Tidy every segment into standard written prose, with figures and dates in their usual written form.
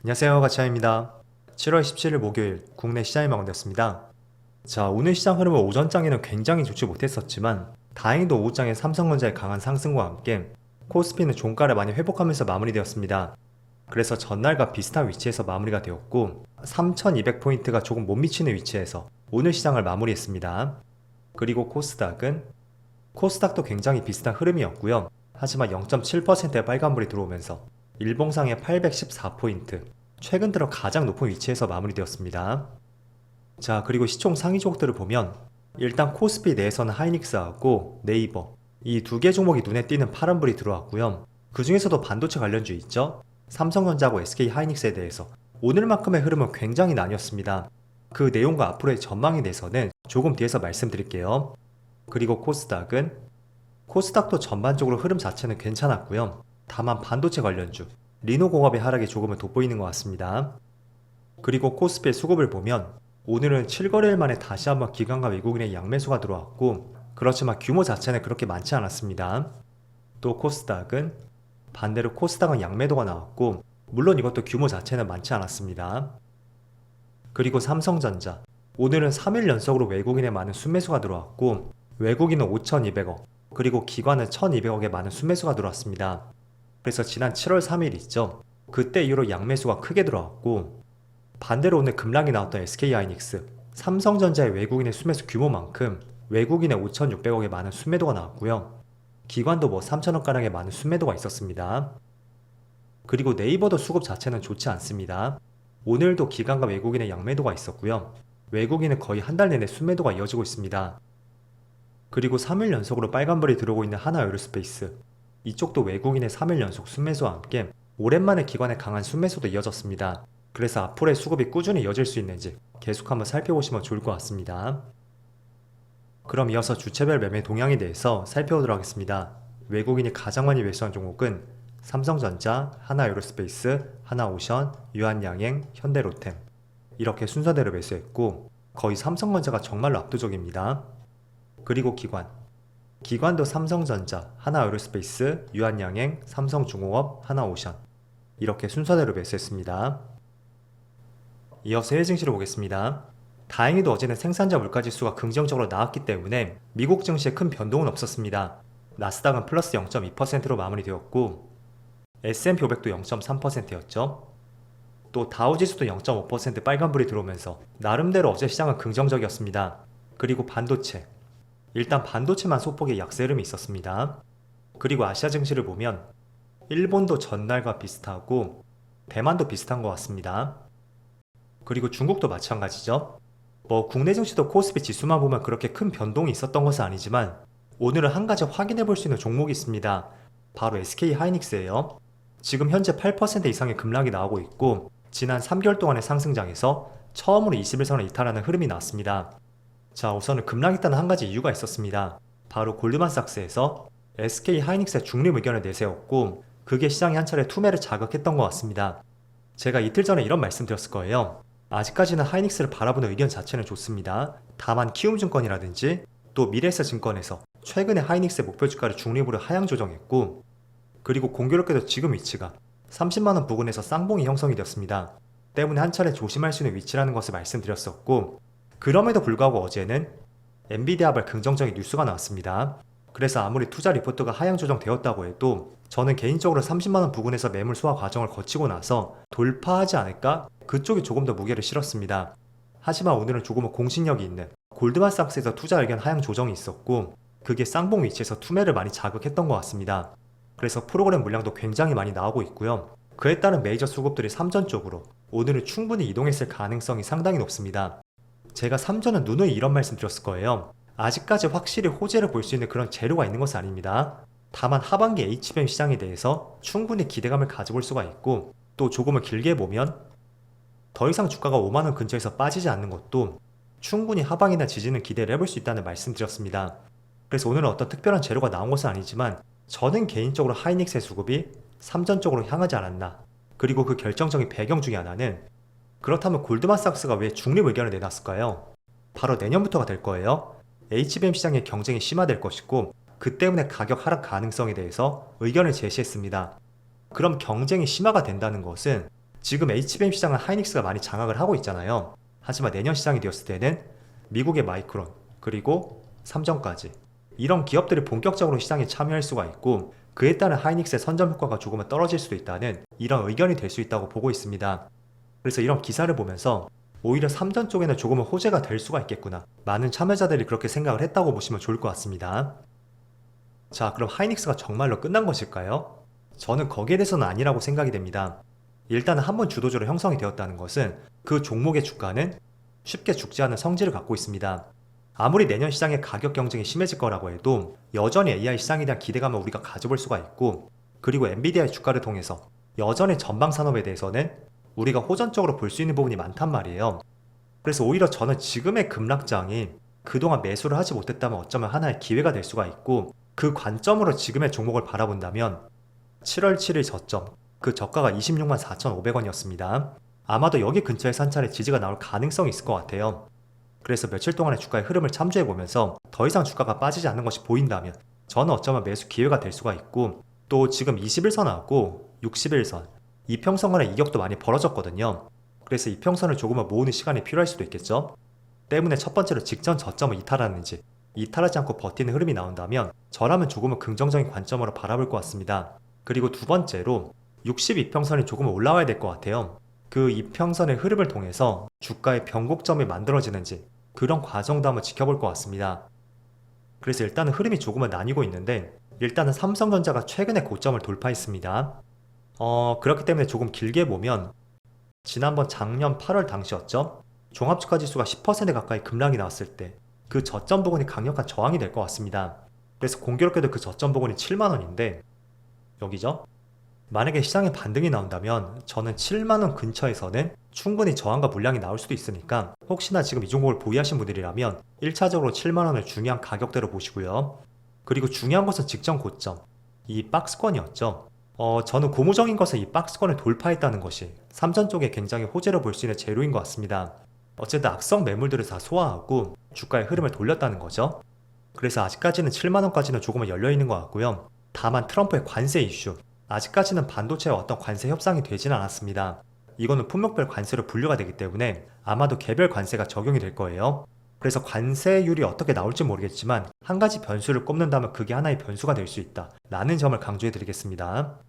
안녕하세요, 가치아입니다. 7월 17일 목요일 국내 시장이 마감되었습니다. 자, 오늘 시장 흐름은 오전장에는 굉장히 좋지 못했었지만 다행히도 오후장에 삼성전자의 강한 상승과 함께 코스피는 종가를 많이 회복하면서 마무리되었습니다. 그래서 전날과 비슷한 위치에서 마무리가 되었고 3200포인트가 조금 못 미치는 위치에서 오늘 시장을 마무리했습니다. 그리고 코스닥도 굉장히 비슷한 흐름이었고요. 하지만 0.7%의 빨간불이 들어오면서 일봉상의 814포인트, 최근 들어 가장 높은 위치에서 마무리되었습니다. 자, 그리고 시총 상위 종목들을 보면 일단 코스피 내에서는 하이닉스하고 네이버 이 두 개 종목이 눈에 띄는 파란불이 들어왔고요. 그 중에서도 반도체 관련주 있죠? 삼성전자하고 SK 하이닉스에 대해서 오늘만큼의 흐름은 굉장히 나뉘었습니다. 그 내용과 앞으로의 전망에 대해서는 조금 뒤에서 말씀드릴게요. 그리고 코스닥도 전반적으로 흐름 자체는 괜찮았고요. 다만 반도체 관련주, 리노공업의 하락이 조금은 돋보이는 것 같습니다. 그리고 코스피의 수급을 보면 오늘은 7거래일 만에 다시 한번 기관과 외국인의 양매수가 들어왔고, 그렇지만 규모 자체는 그렇게 많지 않았습니다. 또 반대로 코스닥은 양매도가 나왔고, 물론 이것도 규모 자체는 많지 않았습니다. 그리고 삼성전자, 오늘은 3일 연속으로 외국인의 많은 순매수가 들어왔고, 외국인은 5,200억, 그리고 기관은 1,200억의 많은 순매수가 들어왔습니다. 그래서 지난 7월 3일 있죠. 그때 이후로 양매수가 크게 들어왔고, 반대로 오늘 급락이 나왔던 SK하이닉스, 삼성전자의 외국인의 순매수 규모만큼 외국인의 5,600억의 많은 순매도가 나왔고요. 기관도 3,000억가량의 많은 순매도가 있었습니다. 그리고 네이버도 수급 자체는 좋지 않습니다. 오늘도 기관과 외국인의 양매도가 있었고요. 외국인은 거의 한 달 내내 순매도가 이어지고 있습니다. 그리고 3일 연속으로 빨간불이 들어오고 있는 하나에어로스페이스, 이쪽도 외국인의 3일 연속 순매수와 함께 오랜만에 기관의 강한 순매수도 이어졌습니다. 그래서 앞으로의 수급이 꾸준히 이어질 수 있는지 계속 한번 살펴보시면 좋을 것 같습니다. 그럼 이어서 주체별 매매 동향에 대해서 살펴보도록 하겠습니다. 외국인이 가장 많이 매수한 종목은 삼성전자, 하나에어로스페이스, 하나오션, 유한양행, 현대로템 이렇게 순서대로 매수했고, 거의 삼성전자가 정말로 압도적입니다. 그리고 기관도 삼성전자, 하나에어로스페이스, 유한양행, 삼성중공업, 하나오션 이렇게 순서대로 매수했습니다. 이어서 해외 증시를 보겠습니다. 다행히도 어제는 생산자 물가지수가 긍정적으로 나왔기 때문에 미국 증시에 큰 변동은 없었습니다. 나스닥은 플러스 0.2%로 마무리되었고, S&P 500도 0.3%였죠. 또 다우지수도 0.5% 빨간불이 들어오면서 나름대로 어제 시장은 긍정적이었습니다. 그리고 일단 반도체만 소폭의 약세 흐름이 있었습니다. 그리고 아시아 증시를 보면 일본도 전날과 비슷하고 대만도 비슷한 것 같습니다. 그리고 중국도 마찬가지죠. 국내 증시도 코스피 지수만 보면 그렇게 큰 변동이 있었던 것은 아니지만 오늘은 한 가지 확인해 볼 수 있는 종목이 있습니다. 바로 SK 하이닉스예요. 지금 현재 8% 이상의 급락이 나오고 있고, 지난 3개월 동안의 상승장에서 처음으로 21선을 이탈하는 흐름이 나왔습니다. 자, 우선은 급락이 있다는 한 가지 이유가 있었습니다. 바로 골드만삭스에서 SK 하이닉스의 중립 의견을 내세웠고, 그게 시장의 한 차례 투매를 자극했던 것 같습니다. 제가 이틀 전에 이런 말씀 드렸을 거예요. 아직까지는 하이닉스를 바라보는 의견 자체는 좋습니다. 다만 키움증권이라든지 또 미래에셋증권에서 최근에 하이닉스의 목표 주가를 중립으로 하향 조정했고, 그리고 공교롭게도 지금 위치가 30만원 부근에서 쌍봉이 형성이 되었습니다. 때문에 한 차례 조심할 수 있는 위치라는 것을 말씀드렸었고, 그럼에도 불구하고 어제는 엔비디아발 긍정적인 뉴스가 나왔습니다. 그래서 아무리 투자 리포트가 하향 조정되었다고 해도 저는 개인적으로 30만원 부근에서 매물 소화 과정을 거치고 나서 돌파하지 않을까? 그쪽이 조금 더 무게를 실었습니다. 하지만 오늘은 조금은 공신력이 있는 골드만삭스에서 투자 의견 하향 조정이 있었고, 그게 쌍봉 위치에서 투매를 많이 자극했던 것 같습니다. 그래서 프로그램 물량도 굉장히 많이 나오고 있고요. 그에 따른 메이저 수급들이 삼전 쪽으로 오늘은 충분히 이동했을 가능성이 상당히 높습니다. 제가 삼전은 누누이 이런 말씀 드렸을 거예요. 아직까지 확실히 호재를 볼 수 있는 그런 재료가 있는 것은 아닙니다. 다만 하반기 HBM 시장에 대해서 충분히 기대감을 가져볼 수가 있고, 또 조금은 길게 보면 더 이상 주가가 5만원 근처에서 빠지지 않는 것도 충분히 하방이나 지지는 기대를 해볼 수 있다는 말씀 드렸습니다. 그래서 오늘은 어떤 특별한 재료가 나온 것은 아니지만 저는 개인적으로 하이닉스의 수급이 삼전 쪽으로 향하지 않았나. 그리고 그 결정적인 배경 중에 하나는, 그렇다면 골드만삭스가 왜 중립 의견을 내놨을까요? 바로 내년부터가 될 거예요. HBM 시장의 경쟁이 심화될 것이고, 그 때문에 가격 하락 가능성에 대해서 의견을 제시했습니다. 그럼 경쟁이 심화가 된다는 것은 지금 HBM 시장은 하이닉스가 많이 장악을 하고 있잖아요. 하지만 내년 시장이 되었을 때는 미국의 마이크론, 그리고 삼성까지 이런 기업들이 본격적으로 시장에 참여할 수가 있고, 그에 따른 하이닉스의 선점 효과가 조금은 떨어질 수도 있다는 이런 의견이 될 수 있다고 보고 있습니다. 그래서 이런 기사를 보면서 오히려 삼전 쪽에는 조금은 호재가 될 수가 있겠구나, 많은 참여자들이 그렇게 생각을 했다고 보시면 좋을 것 같습니다. 자, 그럼 하이닉스가 정말로 끝난 것일까요? 저는 거기에 대해서는 아니라고 생각이 됩니다. 일단은 한번 주도주로 형성이 되었다는 것은 그 종목의 주가는 쉽게 죽지 않는 성질을 갖고 있습니다. 아무리 내년 시장의 가격 경쟁이 심해질 거라고 해도 여전히 AI 시장에 대한 기대감을 우리가 가져볼 수가 있고, 그리고 엔비디아의 주가를 통해서 여전히 전방 산업에 대해서는 우리가 호전적으로 볼 수 있는 부분이 많단 말이에요. 그래서 오히려 저는 지금의 급락장이 그동안 매수를 하지 못했다면 어쩌면 하나의 기회가 될 수가 있고, 그 관점으로 지금의 종목을 바라본다면 7월 7일 저점, 그 저가가 26만 4,500원이었습니다. 아마도 여기 근처에 한 차례 지지가 나올 가능성이 있을 것 같아요. 그래서 며칠 동안의 주가의 흐름을 참조해보면서 더 이상 주가가 빠지지 않는 것이 보인다면 저는 어쩌면 매수 기회가 될 수가 있고, 또 지금 21선하고 61선, 이평선 간의 이격도 많이 벌어졌거든요. 그래서 이평선을 조금은 모으는 시간이 필요할 수도 있겠죠. 때문에 첫 번째로 직전 저점을 이탈하는지, 이탈하지 않고 버티는 흐름이 나온다면 저라면 조금은 긍정적인 관점으로 바라볼 것 같습니다. 그리고 두 번째로 62평선이 조금 올라와야 될 것 같아요. 그 이평선의 흐름을 통해서 주가의 변곡점이 만들어지는지, 그런 과정도 한번 지켜볼 것 같습니다. 그래서 일단은 흐름이 조금은 나뉘고 있는데, 일단은 삼성전자가 최근에 고점을 돌파했습니다. 그렇기 때문에 조금 길게 보면 지난번 작년 8월 당시였죠. 종합주가지수가 10% 가까이 급락이 나왔을 때 그 저점 부분이 강력한 저항이 될 것 같습니다. 그래서 공교롭게도 그 저점 부분이 7만원인데 여기죠. 만약에 시장에 반등이 나온다면 저는 7만원 근처에서는 충분히 저항과 물량이 나올 수도 있으니까, 혹시나 지금 이 종목을 보유하신 분들이라면 1차적으로 7만원을 중요한 가격대로 보시고요. 그리고 중요한 것은 직전 고점, 이 박스권이었죠. 저는 고무적인 것은 이 박스권을 돌파했다는 것이 삼전 쪽에 굉장히 호재로 볼 수 있는 재료인 것 같습니다. 어쨌든 악성 매물들을 다 소화하고 주가의 흐름을 돌렸다는 거죠. 그래서 아직까지는 7만원까지는 조금은 열려있는 것 같고요. 다만 트럼프의 관세 이슈, 아직까지는 반도체와 어떤 관세 협상이 되진 않았습니다. 이거는 품목별 관세로 분류가 되기 때문에 아마도 개별 관세가 적용이 될 거예요. 그래서 관세율이 어떻게 나올지 모르겠지만 한 가지 변수를 꼽는다면 그게 하나의 변수가 될 수 있다 라는 점을 강조해 드리겠습니다.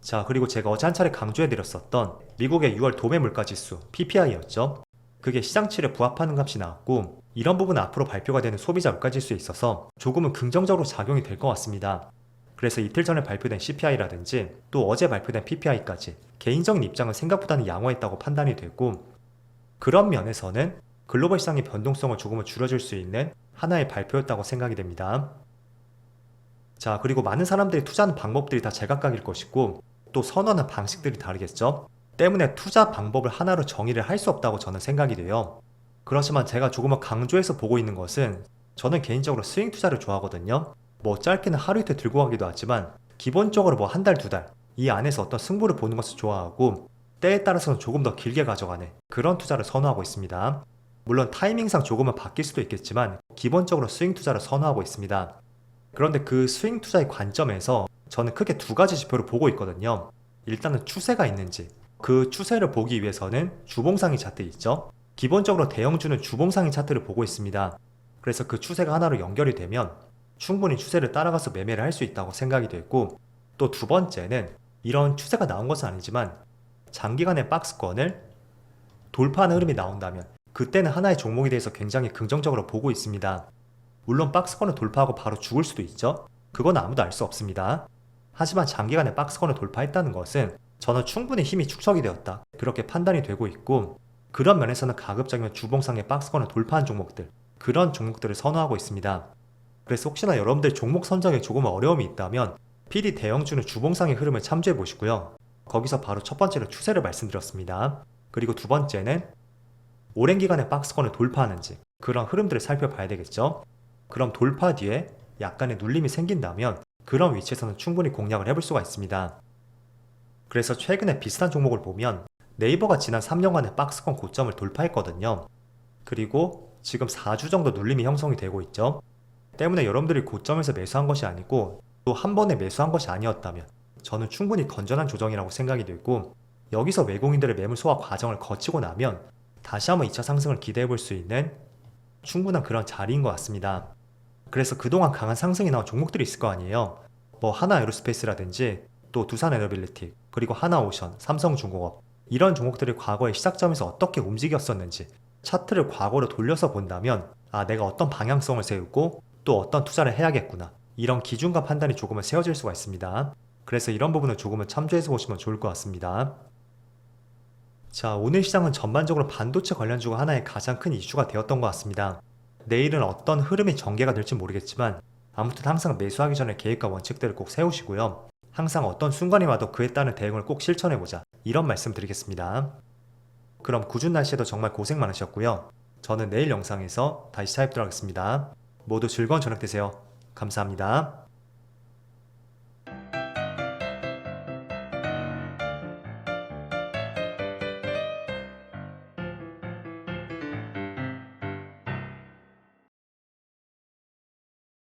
자, 그리고 제가 어제 한 차례 강조해 드렸었던 미국의 6월 도매 물가지수 PPI였죠. 그게 시장치를 부합하는 값이 나왔고, 이런 부분은 앞으로 발표가 되는 소비자 물가지수에 있어서 조금은 긍정적으로 작용이 될 것 같습니다. 그래서 이틀 전에 발표된 CPI라든지 또 어제 발표된 PPI까지 개인적인 입장은 생각보다는 양호했다고 판단이 되고, 그런 면에서는 글로벌 시장의 변동성을 조금은 줄여줄 수 있는 하나의 발표였다고 생각이 됩니다. 자, 그리고 많은 사람들이 투자하는 방법들이 다 제각각일 것이고, 또 선호하는 방식들이 다르겠죠. 때문에 투자 방법을 하나로 정의를 할 수 없다고 저는 생각이 돼요. 그렇지만 제가 조금은 강조해서 보고 있는 것은, 저는 개인적으로 스윙 투자를 좋아하거든요. 뭐 짧게는 하루 이틀 들고 가기도 하지만 기본적으로 뭐 한 달, 두 달 이 안에서 어떤 승부를 보는 것을 좋아하고, 때에 따라서는 조금 더 길게 가져가는 그런 투자를 선호하고 있습니다. 물론 타이밍상 조금은 바뀔 수도 있겠지만 기본적으로 스윙 투자를 선호하고 있습니다. 그런데 그 스윙 투자의 관점에서 저는 크게 두 가지 지표를 보고 있거든요. 일단은 추세가 있는지, 그 추세를 보기 위해서는 주봉상의 차트 있죠. 기본적으로 대형주는 주봉상의 차트를 보고 있습니다. 그래서 그 추세가 하나로 연결이 되면 충분히 추세를 따라가서 매매를 할 수 있다고 생각이 됐고, 또 두 번째는 이런 추세가 나온 것은 아니지만 장기간의 박스권을 돌파하는 흐름이 나온다면 그때는 하나의 종목에 대해서 굉장히 긍정적으로 보고 있습니다. 물론 박스권을 돌파하고 바로 죽을 수도 있죠. 그건 아무도 알 수 없습니다. 하지만 장기간의 박스권을 돌파했다는 것은 저는 충분히 힘이 축적이 되었다, 그렇게 판단이 되고 있고, 그런 면에서는 가급적이면 주봉상의 박스권을 돌파한 종목들, 그런 종목들을 선호하고 있습니다. 그래서 혹시나 여러분들 종목 선정에 조금 어려움이 있다면 PD 대형주는 주봉상의 흐름을 참조해 보시고요. 거기서 바로 첫 번째로 추세를 말씀드렸습니다. 그리고 두 번째는 오랜 기간의 박스권을 돌파하는지, 그런 흐름들을 살펴봐야 되겠죠. 그럼 돌파 뒤에 약간의 눌림이 생긴다면 그런 위치에서는 충분히 공략을 해볼 수가 있습니다. 그래서 최근에 비슷한 종목을 보면 네이버가 지난 3년간의 박스권 고점을 돌파했거든요. 그리고 지금 4주 정도 눌림이 형성이 되고 있죠. 때문에 여러분들이 고점에서 매수한 것이 아니고 또 한 번에 매수한 것이 아니었다면 저는 충분히 건전한 조정이라고 생각이 되고, 여기서 외국인들의 매물 소화 과정을 거치고 나면 다시 한번 2차 상승을 기대해 볼 수 있는 충분한 그런 자리인 것 같습니다. 그래서 그동안 강한 상승이 나온 종목들이 있을 거 아니에요. 뭐 하나에어로스페이스라든지 또 두산에너빌리티, 그리고 하나오션, 삼성중공업, 이런 종목들이 과거의 시작점에서 어떻게 움직였었는지 차트를 과거로 돌려서 본다면 내가 어떤 방향성을 세우고 또 어떤 투자를 해야겠구나, 이런 기준과 판단이 조금은 세워질 수가 있습니다. 그래서 이런 부분을 조금은 참조해서 보시면 좋을 것 같습니다. 자, 오늘 시장은 전반적으로 반도체 관련주가 하나의 가장 큰 이슈가 되었던 것 같습니다. 내일은 어떤 흐름이 전개가 될지 모르겠지만 아무튼 항상 매수하기 전에 계획과 원칙들을 꼭 세우시고요. 항상 어떤 순간이 와도 그에 따른 대응을 꼭 실천해보자, 이런 말씀 드리겠습니다. 그럼 궂은 날씨에도 정말 고생 많으셨고요. 저는 내일 영상에서 다시 찾아뵙도록 하겠습니다. 모두 즐거운 저녁 되세요. 감사합니다.